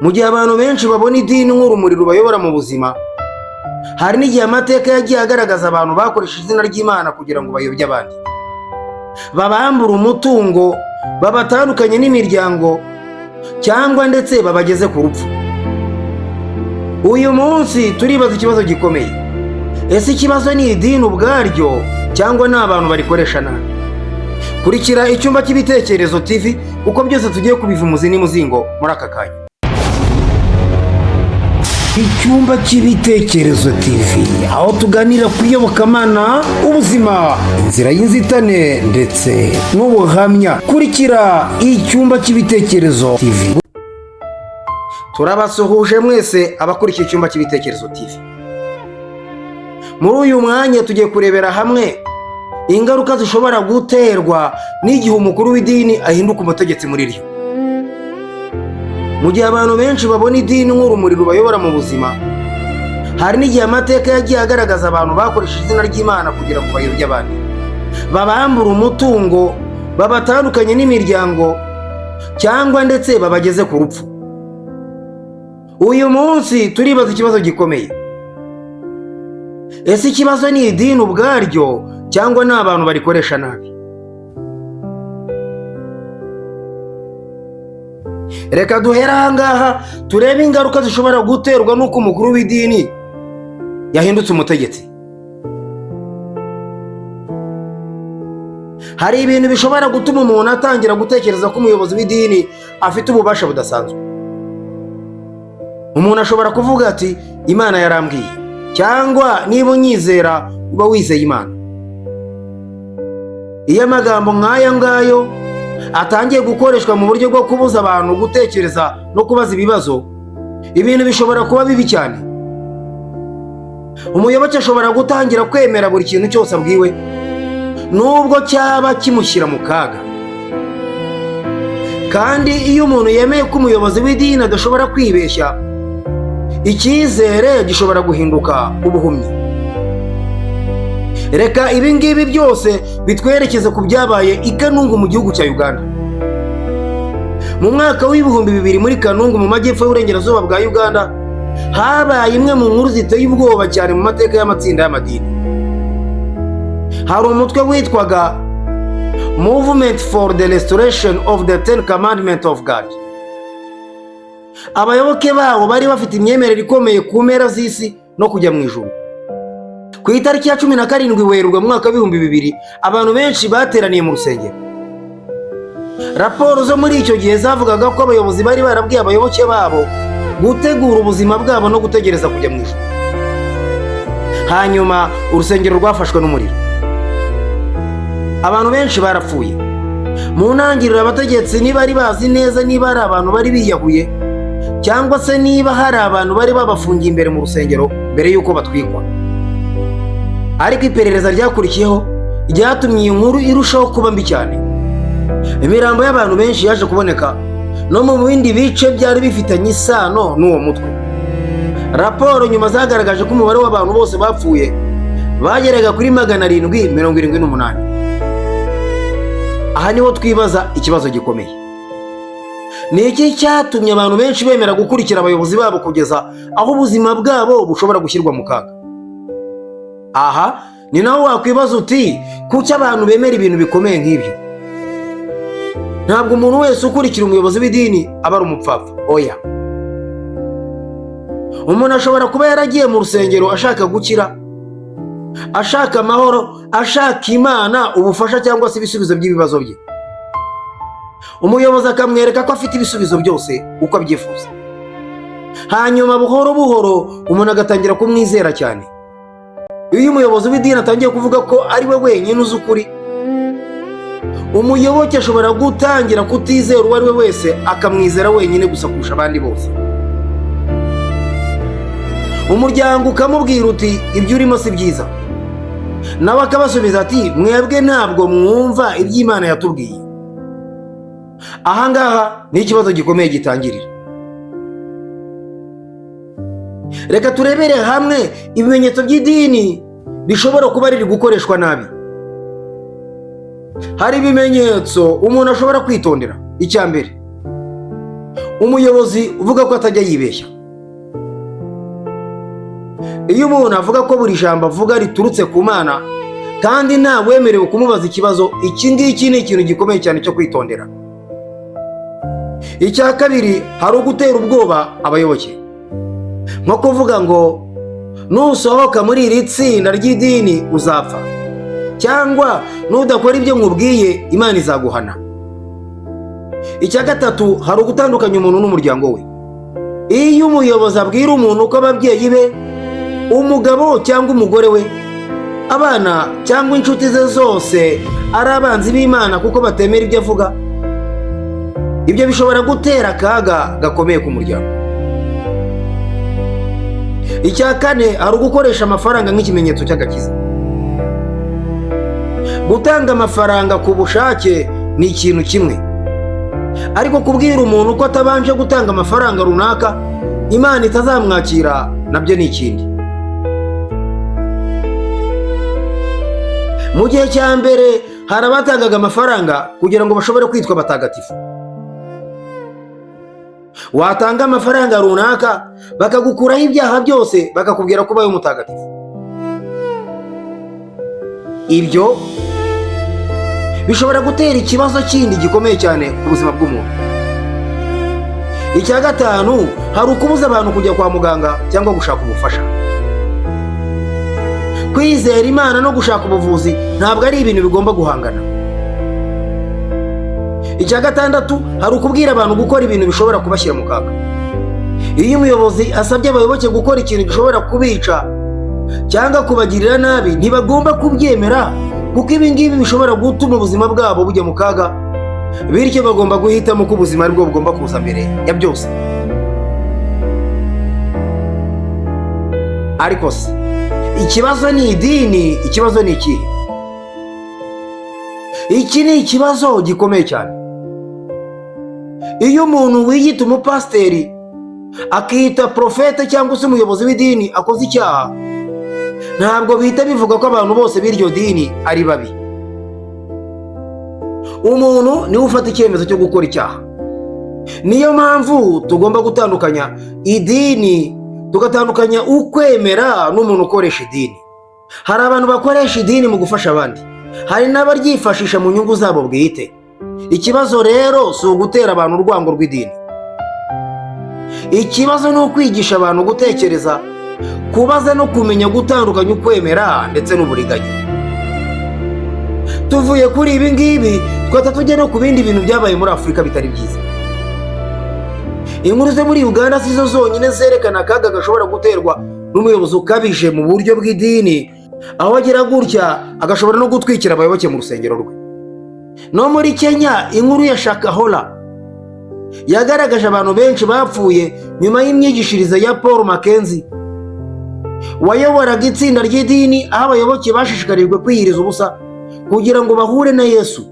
Mu gihe abantu benshi babona idini nk'urumuri rubayobora mu buzima, hari n'igihe amateka yagiye agaragaza abantu bakoresha izina ry'Imana kugira ngo bayobye abandi, babambure umutungo, babatandukanye n'imiryango, cyangwa ndetse babageze ku rupfu. Uyu munsi turibaza ikibazo gikomeye: ese ikibazo ni idini ubwaryo cyangwa ni abantu barikoresha nabi? Kurikira Icyumba cy'Ibitekerezo TV, kuko byose tugiye kubiva umuzi n'umuzingo muri aka kanya. Icyumba cy'Ibitekerezo TV, aho tuganira ku iyobokamana, ubuzima, inzira y'inzitane ndetse n'ubuhamya. Kurikira Icyumba cy'Ibitekerezo TV. Turabasuhuje mwese abakurikiye Icyumba cy'Ibitekerezo TV. Muri uyu mwanya tugiye kurebera hamwe ingaruka zishobora guterwa n'igihe umukuru w'idini ahinduka umutegetsi muri ryo. Mu gihe abantu benshi babona idini nk'urumuri rubayobora mu buzima, hari n'igihe amateka yagiye agaragaza abantu bakoresha izina ry'Imana kugira ngo bayobye abandi, babambure umutungo, babatandukanye n'imiryango, cyangwa ndetse babageze ku rupfu. Uyu munsi turibaza ikibazo gikomeye: ese ikibazo ni idini ubwaryo cyangwa ni abantu barikoresha nabi? Reka duhere ahangaha turebe ingaruka zishobora guterwa n'uko umukuru w'idini yahindutse umutegetsi. Hari ibintu bishobora gutuma umuntu atangira gutekereza ko umuyobozi w'idini afite ububasha budasanzwe. Umuntu ashobora kuvuga ati Imana yarambwiye, cyangwa niba unyizera uba wizeye Imana. Iyo amagambo nk'aya ngayo atangiye gukoreshwa mu buryo bwo kubuza abantu gutekereza no kubaza ibibazo, ibintu bishobora kuba bibi cyane. Umuyoboke ashobora gutangira kwemera buri kintu cyose abwiwe, nubwo cyaba kimushyira mu kaga. Kandi iyo umuntu yemeye ko umuyobozi w'idini adashobora kwibeshya, icyizere gishobora guhinduka ubuhumyi. Reka ibi ngibi byose bitwerekeze ku byabaye i Kanungu mu gihugu cya Uganda. Mu mwaka w'ibihumbi 2000 muri Kanungu mu majyepfo y'uburengerazuba bwa Uganda, habaye imwe mu nkuru ziteye ubwoba cyane mu mateka y'amatsinda y'amadini. Hari umutwe witwaga Movement for the Restoration of the Ten Commandments of God. Abayoboke babo bari bafite imyemerere ikomeye ku mpera z'isi no kujya mu ijuru. Ku itariki ya 17 Werurwe mu mwaka w'ibihumbi 2000, abantu benshi bateraniye mu rusengero. Raporo zo muri icyo gihe zavugaga ko abayobozi bari barabwiye abayoboke babo gutegura ubuzima bwabo no gutegereza kujya mu ijuru. Hanyuma urusengero rwafashwe n'umuriro. Abantu benshi barapfuye. Mu ntangiriro abategetsi ntibari bazi neza niba ari abantu bari biyahuye cyangwa se niba hari abantu bari babafungiye imbere mu rusengero mbere y'uko batwikwa. Ariko iperereza ryakurikiyeho ryatumye iyi nkuru irushaho kuba mbi cyane. Imirambo y'abantu benshi yaje kuboneka no mu bindi bice byari bifitanye isano n'uwo mutwe. Raporo nyuma zagaragaje ko umubare w'abantu bose bapfuye bageraga kuri 778. Aha niho twibaza ikibazo gikomeye: ni iki cyatumye abantu benshi bemera gukurikira abayobozi babo kugeza aho ubuzima bwabo bushobora gushyirwa mu kaga? Aha ni naho wakwibaza uti kuki abantu bemera ibintu bikomeye nk'ibyo? Ntabwo umuntu wese ukurikira umuyobozi w'idini aba ari umupfapfa. Oya, umuntu ashobora kuba yaragiye mu rusengero ashaka gukira, ashaka amahoro, ashaka Imana, ubufasha cyangwa se ibisubizo by'ibibazo bye. Umuyobozi akamwereka ko afite ibisubizo byose uko abyifuza. Hanyuma buhoro buhoro umuntu agatangira kumwizera cyane. Iyo umuyobozi w'idini atangiye kuvuga ko ari we wenyine uzi ukuri, umuyoboke ashobora gutangira kutizera uwo ari we wese, akamwizera wenyine gusa kurusha abandi bose. Umuryango ukamubwira uti ibyo urimo si byiza, nawe akabasubiza ati mwebwe ntabwo mwumva iby'Imana yatubwiye. Ahangaha ni ikibazo gikomeye gitangirira. Reka turebere hamwe ibimenyetso by'idini bishobora kuba riri gukoreshwa nabi. Hari ibimenyetso umuntu ashobora kwitondera. Icya mbere, umuyobozi uvuga ko atajya yibeshya. Iyo umuntu avuga ko buri jambo avuga riturutse ku Mana kandi nta wemerewe kumubaza ikibazo, iki ngiki ni ikintu gikomeye cyane cyo kwitondera. Icya kabiri, hari ugutera ubwoba abayoboke, nko kuvuga ngo nusohoka muri iri tsinda ry'idini uzapfa, cyangwa nudakora ibyo nkubwiye Imana izaguhana. Icya gatatu, hari ugutandukanya umuntu n'umuryango we. Iyo umuyobozi abwira umuntu ko ababyeyi be, umugabo cyangwa umugore we, abana cyangwa inshuti ze zose ari abanzi b'Imana kuko batemera ibyo avuga, ibyo bishobora gutera akaga gakomeye ku muryango. Icya kane, hari ugukoresha amafaranga nk'ikimenyetso cy'agakiza. Gutanga amafaranga ku bushake ni ikintu kimwe, ariko kubwira umuntu ko atabanje gutanga amafaranga runaka Imana itazamwakira nabyo ni ikindi. Mu gihe cya mbere hari abatangaga amafaranga kugira ngo bashobore kwitwa abatagatifu. Watanga amafaranga runaka bakagukuraho ibyaha byose, bakakubwira ko ubaye umutagatifu. Ibyo bishobora gutera ikibazo kindi gikomeye cyane ku buzima bw'umuntu. Icya gatanu, hari ukubuza abantu kujya kwa muganga cyangwa gushaka ubufasha. Kwizera Imana no gushaka ubuvuzi ntabwo ari ibintu bigomba guhangana. Icya gatandatu, hari ukubwira abantu gukora ibintu bishobora kubashyira mu kaga. Iyo umuyobozi asabye abayoboke gukora ikintu gishobora kubica cyangwa kubagirira nabi, ntibagomba kubyemera kuko ibi ngibi bishobora gutuma ubuzima bwabo bujya mu kaga, bityo bagomba guhitamo ko ubuzima aribwo bugomba kuza mbere ya byose. Ariko se ikibazo ni idini, ikibazo ni ikihe? Iki ni ikibazo gikomeye cyane. Iyo umuntu wiyita umupasiteri akita profete cyangwa se umuyobozi w'idini akoze icyaha, ntabwo bihita bivuga ko abantu bose b'iryo dini ari babi. Umuntu niwe ufata icyemezo cyo gukora icyaha. Niyo mpamvu tugomba gutandukanya idini, tugatandukanya ukwemera n'umuntu ukoresha idini. Hari abantu bakoresha idini mu gufasha abandi, hari n'abaryifashisha mu nyungu zabo bwite. Ikibazo rero si ugutera abantu urwango rw'idini. Ikibazo ni ukwigisha abantu gutekereza, kubaza no kumenya gutandukanya ukwemera ndetse n'uburiganya. Tuvuye kuri ibi ngibi twahita tujya no ku bindi bintu byabaye muri Afurika bitari byiza. Inkuru zo muri Uganda si zo zonyine zerekana akaga gashobora guterwa n'umuyobozi ukabije mu buryo bw'idini, aho agira gutya agashobora no gutwikira abayoboke mu rusengero rwe. No muri Kenya, inkuru ya Shakahola yagaragaje abantu benshi bapfuye nyuma y'imyigishirize ya Paul Mackenzie, wayoboraga itsinda ry'idini aho abayoboke bashishikarijwe kwiyiriza ubusa kugira ngo bahure na Yesu.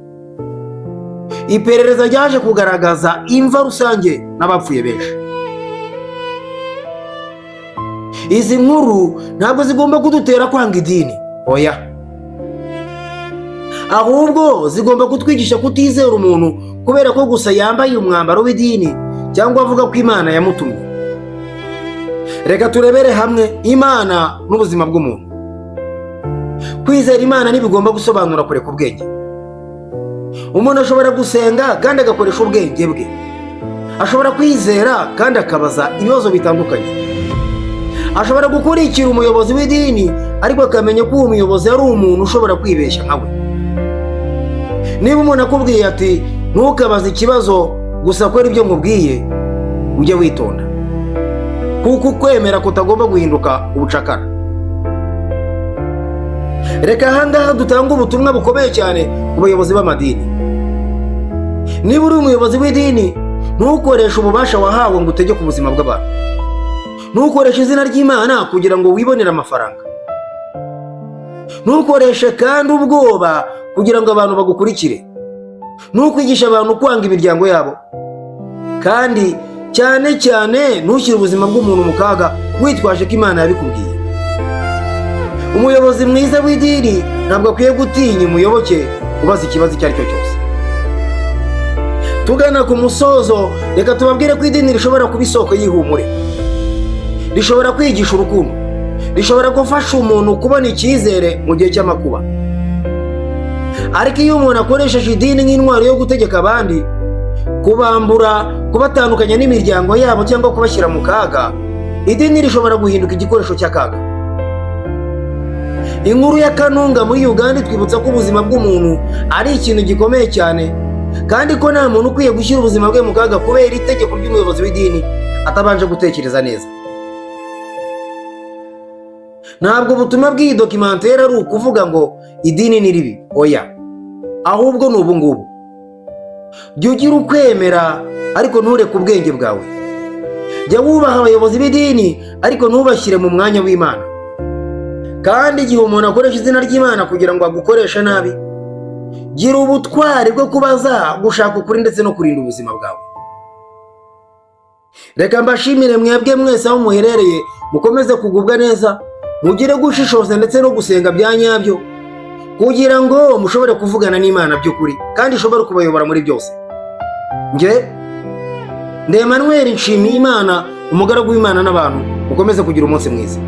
Iperereza ryaje kugaragaza imva rusange n'abapfuye benshi. Izi nkuru ntabwo zigomba kudutera kwanga idini, oya, ahubwo zigomba kutwigisha kutizera umuntu kubera ko gusa yambaye umwambaro w'idini cyangwa avuga ko Imana yamutumye. Reka turebere hamwe Imana n'ubuzima bw'umuntu. Kwizera Imana ntibigomba gusobanura kureka ubwenge. Umuntu ashobora gusenga kandi agakoresha ubwenge bwe. Ashobora kwizera kandi akabaza ibibazo bitandukanye. Ashobora gukurikira umuyobozi w'idini ariko akamenya ko uwo muyobozi ari umuntu ushobora kwibeshya nkawe. Niba umuntu akubwiye ati ntukabaze ikibazo gusa kora ibyo nkubwiye, ujye witonda, kuko ukwemera kutagomba guhinduka ubucakara. Reka ahangaha dutanga ubutumwa bukomeye cyane ku bayobozi b'amadini. Niba uri umuyobozi w'idini, ntukoreshe ububasha wahawe ngo utegeke ubuzima bw'abantu. Ntukoreshe izina ry'Imana kugira ngo wibonere amafaranga. Ntukoreshe kandi ubwoba kugira ngo abantu bagukurikire. Ntukwigisha abantu kwanga imiryango yabo. Kandi cyane cyane ntushyire ubuzima bw'umuntu mu kaga witwaje ko Imana yabikubwiye. Umuyobozi mwiza w'idini ntabwo akwiye gutinya umuyoboke ubaza ikibazo icyo ari cyo cyose. Tugana ku musozo, reka tubabwire ko idini rishobora kuba isoko y'ihumure, rishobora kwigisha urukundo, rishobora gufasha umuntu kubona icyizere mu gihe cy'amakuba. Ariko iyo umuntu akoresheje idini nk'intwaro yo gutegeka abandi, kubambura, kubatandukanya n'imiryango yabo cyangwa kubashyira mu kaga, idini rishobora guhinduka igikoresho cy'akaga. Inkuru ya Kanunga muri Uganda twibutsa ko ubuzima bw'umuntu ari ikintu gikomeye cyane, kandi ko nta muntu ukwiye gushyira ubuzima bwe mu kaga kubera itegeko ry'umuyobozi w'idini atabanje gutekereza neza. Ntabwo ubutumwa bw'iyi dokimantere ari ukuvuga ngo idini ni ribi, oya, ahubwo ni ubu ngubu. Jya ugira ukwemera ariko ntureke ubwenge bwawe. Jya wubaha abayobozi b'idini ariko ntubashyire mu mwanya w'Imana. Kandi igihe umuntu akoresha izina ry'Imana kugira ngo agukoreshe nabi, gira ubutwari bwo kubaza, gushaka ukuri ndetse no kurinda ubuzima bwawe. Reka mbashimire mwebwe mwese aho muherereye, mukomeze kugubwa neza, mugire gushishoza ndetse no gusenga bya nyabyo kugira ngo mushobore kuvugana n'Imana by'ukuri kandi ishobore kubayobora muri byose. Nge ndi Emmanuel Nshimiyimana, umugaragu w'Imana n'abantu. Mukomeze kugira umunsi mwiza.